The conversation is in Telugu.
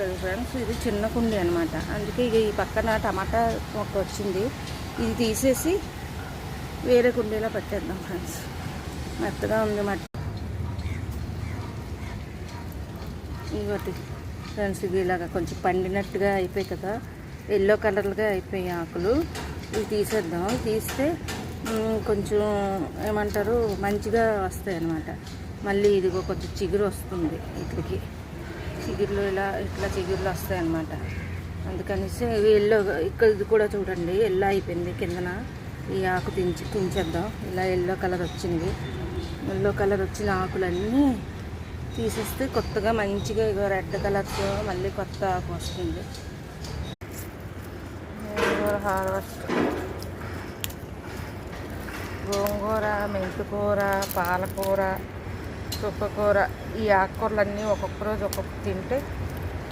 కదా ఫ్రెండ్స్, ఇది చిన్న కుండి అనమాట. అందుకే ఇక ఈ పక్కన టమాటా మొక్క వచ్చింది, ఇది తీసేసి వేరే కుండీలో పెట్టేద్దాం ఫ్రెండ్స్. మెత్తగా ఉంది మట్టి. ఇంకోటి ఫ్రెండ్స్, ఇది ఇలాగ కొంచెం పండినట్టుగా అయిపోయి కదా, ఎల్లో కలర్గా అయిపోయి ఆకులు, ఇవి తీసేద్దాం. తీస్తే కొంచెం ఏమంటారు మంచిగా వస్తాయి అన్నమాట. మళ్ళీ ఇదిగో కొంచెం చిగురు వస్తుంది, వీటికి చిగుర్లు ఇట్లా చిగుర్లు వస్తాయి అన్నమాట. అందుకనేసి ఎల్లో, ఇక్కడ ఇది కూడా చూడండి ఎల్లో అయిపోయింది కిందన. ఈ ఆకు తుంచేద్దాం. ఇలా ఎల్లో కలర్ వచ్చింది. ఎల్లో కలర్ వచ్చిన ఆకులన్నీ తీసేస్తే కొత్తగా మంచిగా ఇగో రెడ్ కలర్తో మళ్ళీ కొత్త ఆకు వస్తుంది. హార్వెస్ట్ గోంగూర, మెంతికూర, పాలకూర, చుక్కకూర, ఈ ఆకుకూరలన్నీ ఒక్కొక్క రోజు ఒక్కొక్క తింటే